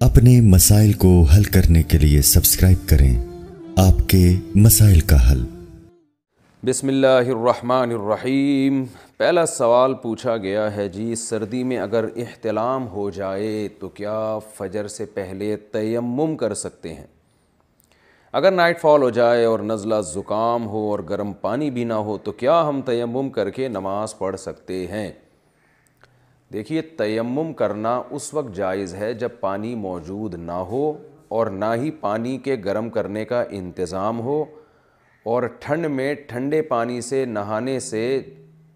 अपने मसाइल को हल करने के लिए सब्सक्राइब करें आपके मसाइल का हल। बिस्मिल्लाहिर्रहमानिर्रहीम। पहला सवाल पूछा गया है जी, सर्दी में अगर इह्तिलाम हो जाए तो क्या फजर से पहले तयम्मुम कर सकते हैं? अगर नाइट फॉल हो जाए और नज़ला ज़ुकाम हो और गर्म पानी भी ना हो तो क्या हम तयम्मुम करके नमाज़ पढ़ सकते हैं? देखिए, तयम्मुम करना उस वक्त जायज़ है जब पानी मौजूद ना हो और ना ही पानी के गर्म करने का इंतज़ाम हो और ठंड में ठंडे पानी से नहाने से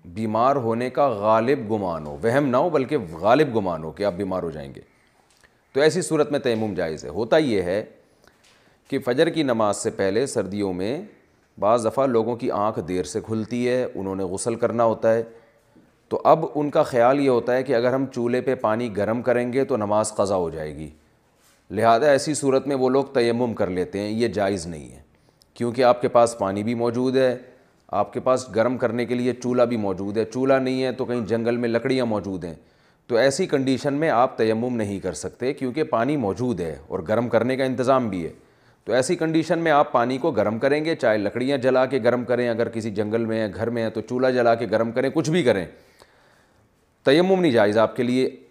बीमार होने का गालिब गुमान हो, वहम ना हो बल्कि गालिब गुमान हो कि आप बीमार हो जाएंगे, तो ऐसी सूरत में तयम्मुम जायज़ है। होता ये है कि फ़जर की नमाज से पहले सर्दियों में बाज़ दफ़ा लोगों की आँख देर से खुलती है, उन्होंने गुस्ल करना होता है, तो अब उनका ख़्याल ये होता है कि अगर हम चूल्हे पे पानी गर्म करेंगे तो नमाज़ क़ज़ा हो जाएगी, लिहाजा ऐसी सूरत में वो लोग तयम्मुम कर लेते हैं। ये जायज़ नहीं है, क्योंकि आपके पास पानी भी मौजूद है, आपके पास गर्म करने के लिए चूल्हा भी मौजूद है, चूल्हा नहीं है तो कहीं जंगल में लकड़ियाँ मौजूद हैं, तो ऐसी कंडीशन में आप तयम्मुम नहीं कर सकते क्योंकि पानी मौजूद है और गर्म करने का इंतज़ाम भी है। तो ऐसी कंडीशन में आप पानी को गर्म करेंगे, चाहे लकड़ियाँ जला के गर्म करें, अगर किसी जंगल में है, घर में है तो चूल्हा जला के गर्म करें, कुछ भी करें, तयम्मुम नहीं जायज़ आपके लिए।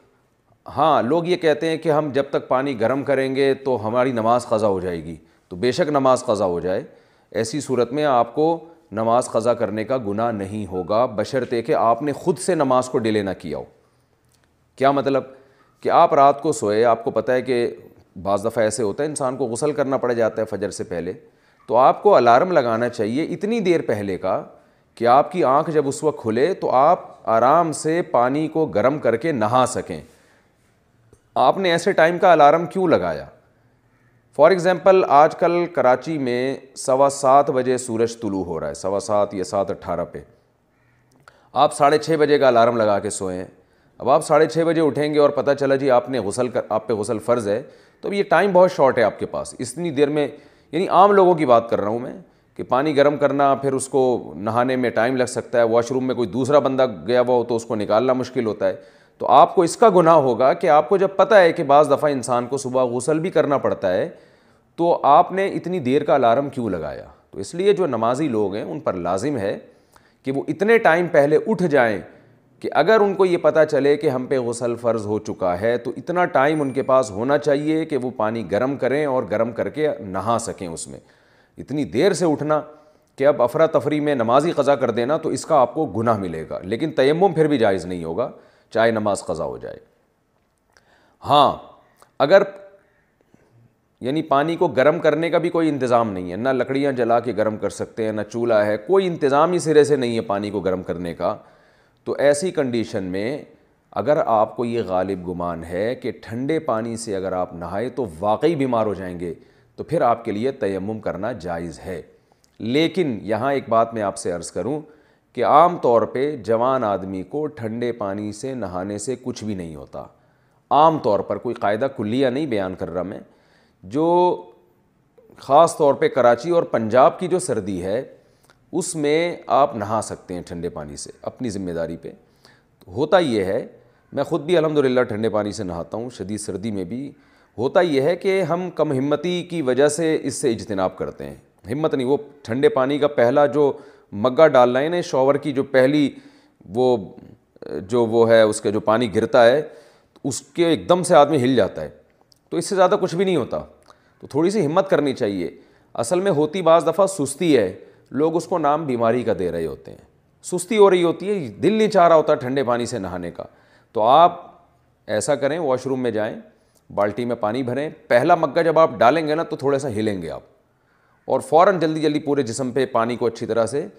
हाँ, लोग ये कहते हैं कि हम जब तक पानी गर्म करेंगे तो हमारी नमाज़ क़ज़ा हो जाएगी, तो बेशक नमाज़ क़ज़ा हो जाए, ऐसी सूरत में आपको नमाज़ क़ज़ा करने का गुनाह नहीं होगा, बशर्ते कि आपने ख़ुद से नमाज़ को डिले ना किया हो। क्या मतलब कि आप रात को सोए, आपको पता है कि बाज़ दफ़ा ऐसे होता है इंसान को गुस्ल करना पड़ जाता है फ़जर से पहले, तो आपको अलार्म लगाना चाहिए इतनी देर पहले का कि आपकी आँख जब उस वक्त खुले तो आप आराम से पानी को गर्म करके नहा सकें। आपने ऐसे टाइम का अलार्म क्यों लगाया? फॉर एग्ज़ाम्पल, आजकल कराची में 7:15 बजे सूरज तुलू हो रहा है, 7:15 या 7:18 पे। आप 6:30 बजे का अलार्म लगा के सोए हैं। अब आप 6:30 बजे उठेंगे और पता चला जी आप पे गुस्ल फ़र्ज़ है, तो ये टाइम बहुत शॉर्ट है आपके पास, इतनी देर में, यानी आम लोगों की बात कर रहा हूँ मैं, कि पानी गर्म करना, फिर उसको नहाने में टाइम लग सकता है, वॉशरूम में कोई दूसरा बंदा गया हुआ हो तो उसको निकालना मुश्किल होता है, तो आपको इसका गुनाह होगा कि आपको जब पता है कि बाज़ दफ़ा इंसान को सुबह गुस्ल भी करना पड़ता है, तो आपने इतनी देर का अलार्म क्यों लगाया? तो इसलिए जो नमाजी लोग हैं उन पर लाजिम है कि वो इतने टाइम पहले उठ जाएं कि अगर उनको ये पता चले कि हम पे गुस्ल फ़र्ज़ हो चुका है तो इतना टाइम उनके पास होना चाहिए कि वो पानी गर्म करें और गर्म करके नहा सकें उसमें। इतनी देर से उठना कि अब अफरा तफरी में नमाज़ी क़ज़ा कर देना, तो इसका आपको गुनाह मिलेगा, लेकिन तयम्मुम फिर भी जायज़ नहीं होगा, चाहे नमाज क़ज़ा हो जाए। हाँ, अगर यानी पानी को गर्म करने का भी कोई इंतज़ाम नहीं है, ना लकड़ियाँ जला के गर्म कर सकते हैं, ना चूल्हा है, कोई इंतज़ाम ही सिरे से नहीं है पानी को गर्म करने का, तो ऐसी कंडीशन में अगर आपको ये गालिब गुमान है कि ठंडे पानी से अगर आप नहाए तो वाकई बीमार हो जाएंगे, तो फिर आपके लिए तयम्मुम करना जायज़ है। लेकिन यहाँ एक बात मैं आपसे अर्ज़ करूँ कि आम तौर पे जवान आदमी को ठंडे पानी से नहाने से कुछ भी नहीं होता। आम तौर पर, कोई कायदा कुल्लिया नहीं बयान कर रहा मैं, जो ख़ास तौर पे कराची और पंजाब की जो सर्दी है उसमें आप नहा सकते हैं ठंडे पानी से अपनी ज़िम्मेदारी पे। तो होता ये है, मैं ख़ुद भी अल्हम्दुलिल्लाह ठंडे पानी से नहाता हूँ शदीद सर्दी में भी। होता यह है कि हम कम हिम्मती की वजह से इससे इज्तिनाब करते हैं। हिम्मत नहीं, वो ठंडे पानी का पहला जो मग्गा डालना है ना, शॉवर की जो पहली वो है उसके जो पानी गिरता है उसके एकदम से आदमी हिल जाता है, तो इससे ज़्यादा कुछ भी नहीं होता। तो थोड़ी सी हिम्मत करनी चाहिए। असल में होती बाज़ दफ़ा सुस्ती है, लोग उसको नाम बीमारी का दे रहे होते हैं, सुस्ती हो रही होती है, दिल नहीं चाह रहा होता ठंडे पानी से नहाने का। तो आप ऐसा करें, वॉशरूम में जाएं, बाल्टी में पानी भरें, पहला मग्गा जब आप डालेंगे ना तो थोड़ा सा हिलेंगे आप, और फ़ौरन जल्दी जल्दी पूरे जिस्म पे पानी को अच्छी तरह से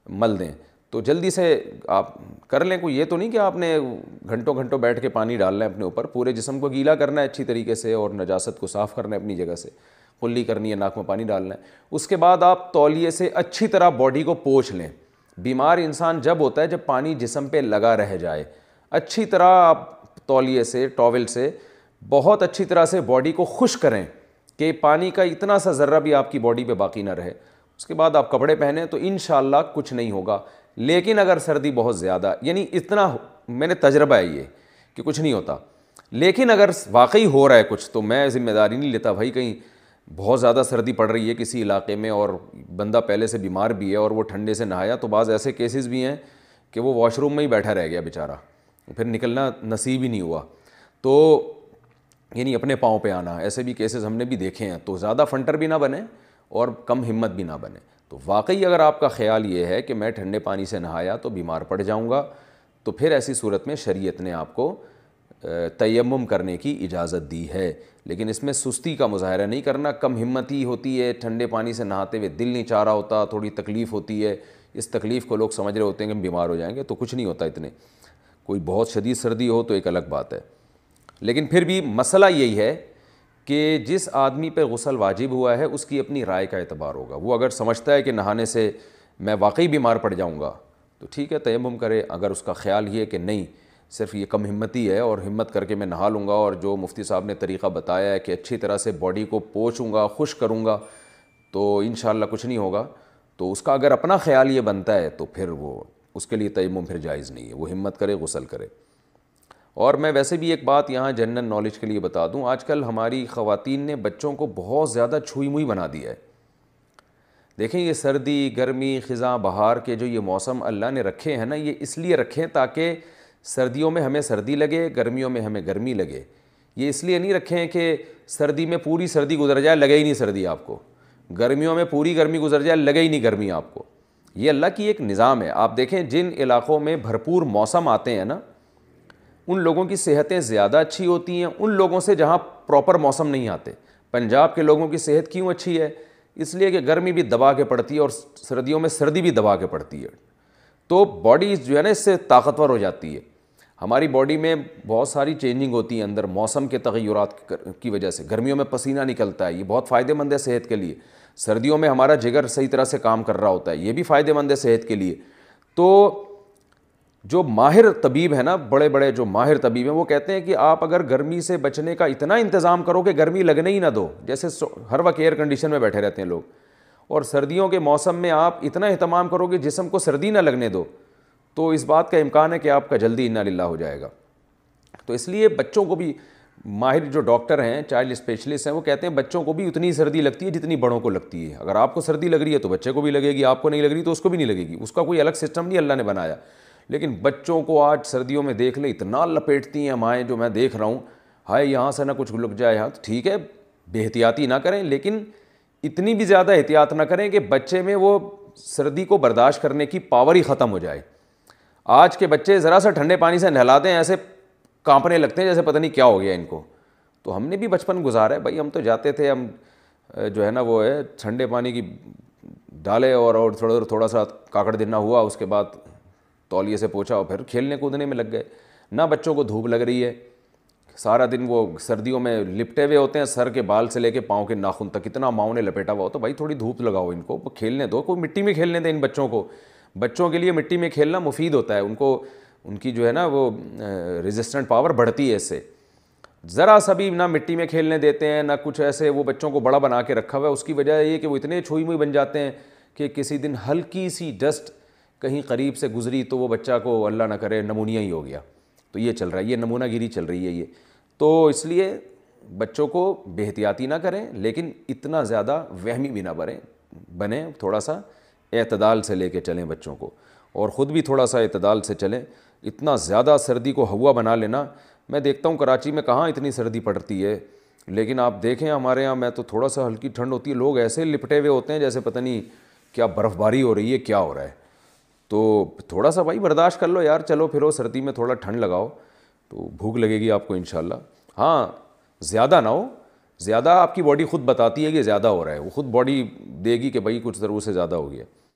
मल दें। तो जल्दी से आप कर लें, कोई ये तो नहीं कि आपने घंटों घंटों बैठ के पानी डालना है अपने ऊपर, पूरे जिस्म को गीला करना है अच्छी तरीके से और नजासत को साफ़ करना है अपनी जगह से, कुल्ली करनी है, नाक में पानी डालना है। उसके बाद आप तौलिए से अच्छी तरह बॉडी को पोंछ लें। बीमार इंसान जब होता है जब पानी जिस्म पे लगा रह जाए, अच्छी तरह आप तौलिए से, टॉवल से बहुत अच्छी तरह से बॉडी को खुश करें कि पानी का इतना सा ज़र्रा भी आपकी बॉडी पे बाकी ना रहे। उसके बाद आप कपड़े पहने तो इंशाअल्लाह कुछ नहीं होगा। लेकिन अगर सर्दी बहुत ज़्यादा, यानी इतना मैंने तजर्बा है ये कि कुछ नहीं होता, لیکن اگر واقعی ہو رہا ہے کچھ تو میں ذمہ داری نہیں لیتا بھائی، کہیں بہت زیادہ سردی پڑ رہی ہے کسی علاقے میں اور بندہ پہلے سے بیمار بھی ہے اور وہ ٹھنڈے سے نہایا، تو بعض ایسے کیسز بھی ہیں کہ وہ واش روم میں ہی بیٹھا رہ گیا بیچارہ، پھر نکلنا نصیب ہی نہیں ہوا، تو یعنی اپنے پاؤں پہ آنا، ایسے بھی کیسز ہم نے بھی دیکھے ہیں۔ تو زیادہ فنٹر بھی نہ بنے اور کم ہمت بھی نہ بنے۔ تو واقعی اگر آپ کا خیال یہ ہے کہ میں ٹھنڈے پانی سے نہایا تو بیمار پڑ جاؤں گا، تو پھر ایسی صورت میں شریعت نے آپ کو تیمم کرنے کی اجازت دی ہے، لیکن اس میں سستی کا مظاہرہ نہیں کرنا، کم ہمتی ہوتی ہے، ٹھنڈے پانی سے نہاتے ہوئے دل نہیں چاہ رہا ہوتا، تھوڑی تکلیف ہوتی ہے، اس تکلیف کو لوگ سمجھ رہے ہوتے ہیں کہ ہم بیمار ہو جائیں گے، تو کچھ نہیں ہوتا اتنے، کوئی بہت شدید سردی ہو تو ایک الگ بات ہے۔ لیکن پھر بھی مسئلہ یہی ہے کہ جس آدمی پہ غسل واجب ہوا ہے اس کی اپنی رائے کا اعتبار ہوگا۔ وہ اگر سمجھتا ہے کہ نہانے سے میں واقعی بیمار پڑ جاؤں گا تو ٹھیک ہے تیمم کرے، اگر اس کا خیال یہ ہے کہ نہیں صرف یہ کم ہمتی ہے اور ہمت کر کے میں نہا لوں گا اور جو مفتی صاحب نے طریقہ بتایا ہے کہ اچھی طرح سے باڈی کو پوچھوں گا، خشک کروں گا تو انشاءاللہ کچھ نہیں ہوگا، تو اس کا اگر اپنا خیال یہ بنتا ہے تو پھر وہ اس کے لیے تیمم پھر جائز نہیں ہے، وہ ہمت کرے غسل کرے۔ اور میں ویسے بھی ایک بات یہاں جنرل نالج کے لیے بتا دوں، آج کل ہماری خواتین نے بچوں کو بہت زیادہ چھوئی موئی بنا دیا ہے۔ دیکھیں یہ سردی، گرمی، خزاں، بہار کے جو یہ موسم اللہ نے رکھے ہیں نا، یہ اس لیے رکھے ہیں تاکہ سردیوں میں ہمیں سردی لگے، گرمیوں میں ہمیں گرمی لگے۔ یہ اس لیے نہیں رکھے ہیں کہ سردی میں پوری سردی گزر جائے لگے ہی نہیں سردی آپ کو، گرمیوں میں پوری گرمی گزر جائے لگے ہی نہیں گرمی آپ کو۔ یہ اللہ کی ایک نظام ہے۔ آپ دیکھیں جن علاقوں میں بھرپور موسم آتے ہیں نا، ان لوگوں کی صحتیں زیادہ اچھی ہوتی ہیں ان لوگوں سے جہاں پراپر موسم نہیں آتے۔ پنجاب کے لوگوں کی صحت کیوں اچھی ہے؟ اس لیے کہ گرمی بھی دبا کے پڑتی ہے اور سردیوں میں سردی بھی دبا کے پڑتی ہے، تو باڈی جو ہے نا اس سے طاقتور ہو جاتی ہے۔ ہماری باڈی میں بہت ساری چینجنگ ہوتی ہے اندر موسم کے تغیرات کی وجہ سے۔ گرمیوں میں پسینہ نکلتا ہے، یہ بہت فائدہ مند ہے صحت کے لیے۔ سردیوں میں ہمارا جگر صحیح طرح سے کام کر رہا ہوتا ہے، یہ بھی فائدہ مند ہے صحت کے لیے۔ تو جو ماہر طبیب ہیں نا، بڑے بڑے جو ماہر طبیب ہیں، وہ کہتے ہیں کہ آپ اگر گرمی سے بچنے کا اتنا انتظام کرو کہ گرمی لگنے ہی نہ دو، جیسے ہر وقت ایئر کنڈیشن میں بیٹھے رہتے ہیں لوگ، اور سردیوں کے موسم میں آپ اتنا اہتمام کرو کہ جسم کو سردی نہ لگنے دو، تو اس بات کا امکان ہے کہ آپ کا جلدی انا للہ ہو جائے گا۔ تو اس لیے بچوں کو بھی ماہر جو ڈاکٹر ہیں، چائلڈ اسپیشلسٹ ہیں، وہ کہتے ہیں بچوں کو بھی اتنی سردی لگتی ہے جتنی بڑوں کو لگتی ہے۔ اگر آپ کو سردی لگ رہی ہے تو بچے کو بھی لگے گی، آپ کو نہیں لگ رہی تو اس کو بھی نہیں لگے گی، اس کا کوئی الگ سسٹم نہیں اللہ نے بنایا۔ لیکن بچوں کو آج سردیوں میں دیکھ لیں اتنا لپیٹتی ہیں مائیں، جو میں دیکھ رہا ہوں، ہائے یہاں سے نہ کچھ لگ جائے یہاں، تو ٹھیک ہے بے احتیاطی نہ کریں، لیکن اتنی بھی زیادہ احتیاط نہ کریں کہ بچے میں وہ سردی کو برداشت کرنے کی پاور ہی ختم ہو جائے۔ آج کے بچے ذرا سا ٹھنڈے پانی سے نہلا دیں ایسے کانپنے لگتے ہیں جیسے پتہ نہیں کیا ہو گیا ان کو۔ تو ہم نے بھی بچپن گزارا ہے بھائی، ہم تو جاتے تھے، ہم جو ہے نا وہ ہے ٹھنڈے پانی کی ڈالے اور تھوڑا سا کاکڑ دینا ہوا، اس کے بعد تولیے سے پوچھا اور پھر کھیلنے کودنے میں لگ گئے۔ نہ بچوں کو دھوپ لگ رہی ہے، سارا دن وہ سردیوں میں لپٹے ہوئے ہوتے ہیں، سر کے بال سے لے کے پاؤں کے ناخن تک اتنا ماؤں نے لپیٹا ہوا ہو، تو بھائی تھوڑی دھوپ لگاؤ ان کو، کھیلنے دو، کوئی مٹی میں کھیلنے دیں ان بچوں کو۔ بچوں کے لیے مٹی میں کھیلنا مفید ہوتا ہے، ان کو ان کی جو ہے نا وہ ریزسٹنٹ پاور بڑھتی ہے اس سے۔ ذرا سا بھی نہ مٹی میں کھیلنے دیتے ہیں نہ کچھ، ایسے وہ بچوں کو بڑا بنا کے رکھا ہوا ہے۔ اس کی وجہ یہ کہ وہ اتنے چھوئی موئی بن جاتے ہیں کہ کسی دن ہلکی سی ڈسٹ کہیں قریب سے گزری تو وہ بچہ کو اللہ نہ کرے نمونیا ہی ہو گیا۔ تو یہ چل رہا ہے، یہ نمونہ گیری چل رہی ہے یہ۔ تو اس لیے بچوں کو بے احتیاطی نہ کریں، لیکن اتنا زیادہ وہمی بھی نہ بنیں، تھوڑا سا اعتدال سے لے کے چلیں بچوں کو، اور خود بھی تھوڑا سا اعتدال سے چلیں۔ اتنا زیادہ سردی کو ہوا بنا لینا، میں دیکھتا ہوں کراچی میں کہاں اتنی سردی پڑتی ہے، لیکن آپ دیکھیں ہمارے ہاں میں تو تھوڑا سا ہلکی ٹھنڈ ہوتی ہے، لوگ ایسے لپٹے ہوئے ہوتے ہیں جیسے پتہ نہیں کیا برف باری ہو رہی ہے، کیا ہو رہا ہے۔ تو تھوڑا سا بھائی برداشت کر لو یار، چلو پھرو سردی میں تھوڑا ٹھنڈ لگاؤ تو بھوک لگے گی آپ کو انشاءاللہ۔ ہاں زیادہ نہ ہو، زیادہ آپ کی باڈی خود بتاتی ہے کہ زیادہ ہو رہا ہے، وہ خود باڈی دے گی کہ بھائی کچھ ضرور سے زیادہ ہو گیا۔